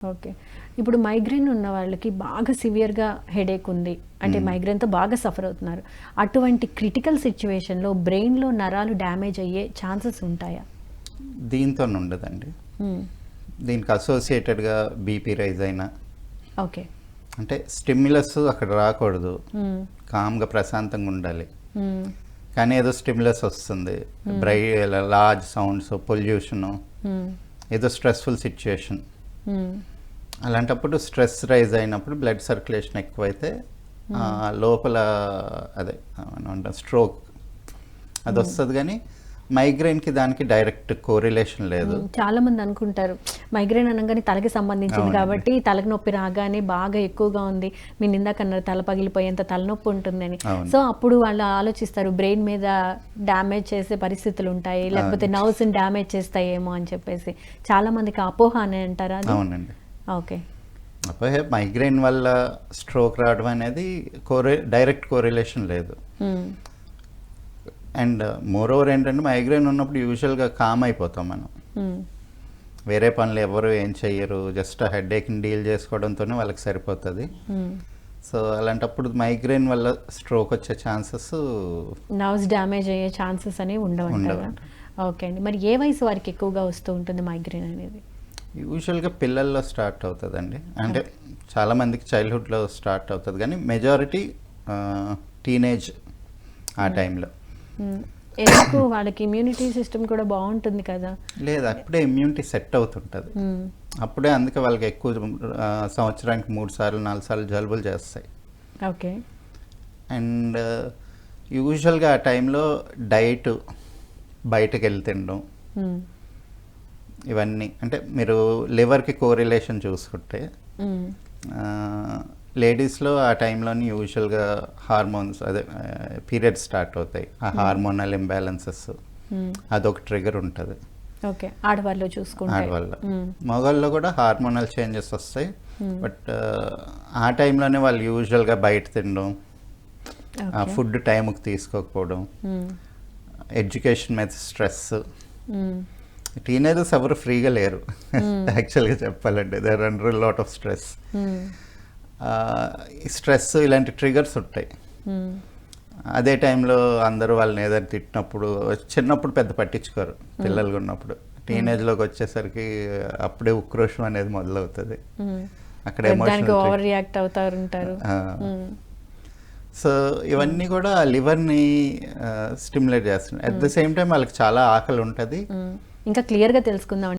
Okay. ఇప్పుడు migraine ఉన్న వాళ్ళకి బాగా సివియర్‌గా హెడేక్ ఉంది. అంటే మైగ్రేన్‌తో బాగా సఫర్ అవుతున్నారు. అటువంటి క్రిటికల్ సిట్యుయేషన్‌లో బ్రెయిన్‌లో నరాలు డ్యామేజ్ అయ్యే ఛాన్సెస్ ఉంటాయా? దీంతోనుండదండి. హ్మ్. దీనికి అసోసియేటెడ్‌గా బీపీ రైజ్ అయినా ఓకే. అంటే స్టిమ్యులస్ అక్కడ రాకూడదు. హ్మ్. కామ్‌గా ప్రశాంతంగా ఉండాలి. హ్మ్. కానీ ఏదో స్టిమ్యులస్ వస్తుంది. లార్జ్ సౌండ్స్, పొల్యూషను, హ్మ్. ఏదో స్ట్రెస్‌ఫుల్ సిట్యుయేషన్. హ్మ్. అలాంటప్పుడు స్ట్రెస్ రైజ్ అయినప్పుడు బ్లడ్ సర్క్యులేషన్ ఎక్కువైతే లోపల అదే ఏమంటాం స్ట్రోక్ అది వస్తుంది. కానీ మైగ్రేన్కి దానికి డైరెక్ట్ కోరిలేషన్ లేదు. చాలా మంది అనుకుంటారు మైగ్రేన్ అనగానే తలకి సంబంధించింది అవునండి. కాబట్టి తలకి నొప్పి రాగానే బాగా ఎక్కువగా ఉంది. మీరు ఇందాక అన్నారు తల పగిలిపోయేంత తలనొప్పి ఉంటుందని. అవును. సో అప్పుడు వాళ్ళు ఆలోచిస్తారు బ్రెయిన్ మీద డ్యామేజ్ చేసే పరిస్థితులు ఉంటాయి, లేకపోతే నర్వ్స్ని డ్యామేజ్ చేస్తాయేమో అని చెప్పేసి చాలా మందికి అపోహ అని అంటారా అది? అవునండి. ఓకే. అప్పుడు మైగ్రేన్ వల్ల స్ట్రోక్ రావడం అనేది డైరెక్ట్ కోరిలేషన్ లేదు. మ్మ్. అండ్ మోర్ ఓవర్ ఏంటంటే మైగ్రేన్ ఉన్నప్పుడు యూజువల్గా కామ్ అయిపోతాం మనం. మ్మ్. వేరే పనులు ఎవరు ఏం చెయ్యరు, జస్ట్ ఆ హెడేక్ని డీల్ చేసుకోవడంతోనే వాళ్ళకి సరిపోతుంది. మ్మ్. సో అలాంటప్పుడు మైగ్రేన్ వల్ల స్ట్రోక్ వచ్చే ఛాన్సెస్ నర్వ్స్ డ్యామేజ్ అయ్యే ఛాన్సెస్ అనేవి ఉండవంటారా? ఉండవండి. ఓకే అండి. మరి ఏ వయసు వారికి ఎక్కువగా వస్తూ ఉంటుంది మైగ్రేన్ అనేది? యూజువల్గా పిల్లల్లో స్టార్ట్ అవుతుందండి. అంటే చాలామందికి చైల్డ్హుడ్లో స్టార్ట్ అవుతుంది, కానీ మెజారిటీ టీనేజ్ ఆ టైంలో. ఎందుకు వాళ్ళకి ఇమ్యూనిటీ సిస్టమ్ కూడా బాగుంటుంది కదా? లేదు, అప్పుడే ఇమ్యూనిటీ సెట్ అవుతుంటుంది. మ్మ్. అప్పుడే అందుకే వాళ్ళకి ఎక్కువ సంవత్సరానికి 3 సార్లు 4 సార్లు జలుబులు చేస్తాయి. ఓకే. అండ్ యూజువల్గా ఆ టైంలో డైట్, బయటకు వెళ్ళి తినడం, మ్మ్. ఇవన్నీ అంటే మీరు లివర్కి కోరిలేషన్ చూసుకుంటే మ్మ్. లేడీస్లో ఆ టైంలోని యూజువల్గా హార్మోన్స్ అదే పీరియడ్స్ స్టార్ట్ అవుతాయి. ఆ హార్మోనల్ ఇంబ్యాలెన్సెస్ మ్మ్. అదొక ట్రిగర్ ఉంటుంది ఓకే. ఆడవాళ్ళు చూసుకుంటే ఆడవాళ్ళ. మ్మ్. మగవాళ్ళలో కూడా హార్మోనల్ చేంజెస్ వస్తాయి. మ్మ్. బట్ ఆ టైంలోనే వాళ్ళు యూజువల్గా బయట తినడం, ఓకే. ఫుడ్ టైంకి తీసుకోకపోవడం, మ్మ్. ఎడ్యుకేషన్ మీద స్ట్రెస్. మ్మ్. టీనేజర్స్ ఎవరు ఫ్రీగా లేరు యాక్చువల్గా చెప్పాలంటే. They're under lot of stress. మ్మ్. స్ట్రెస్ ఇలాంటి ట్రిగర్స్ ఉంటాయి. మ్మ్. అదే టైంలో అందరూ వాళ్ళని ఏదైనా తిట్టినప్పుడు, చిన్నప్పుడు పెద్ద పట్టించుకోరు పిల్లలుగా ఉన్నప్పుడు. టీనేజ్లోకి వచ్చేసరికి అప్పుడే ఉక్రోషం అనేది మొదలవుతుంది. మ్మ్. అక్కడ దానికి ఓవర్ ఎమోషనల్. రియాక్ట్ అవుతారు ఉంటారు. సో ఇవన్నీ కూడా లివర్ని స్టిమ్యులేట్ చేస్తున్నాయి. అట్ ద సేమ్ టైం వాళ్ళకి చాలా ఆకలి ఉంటుంది. ఇంకా క్లియర్గా తెలుసుకుందాం.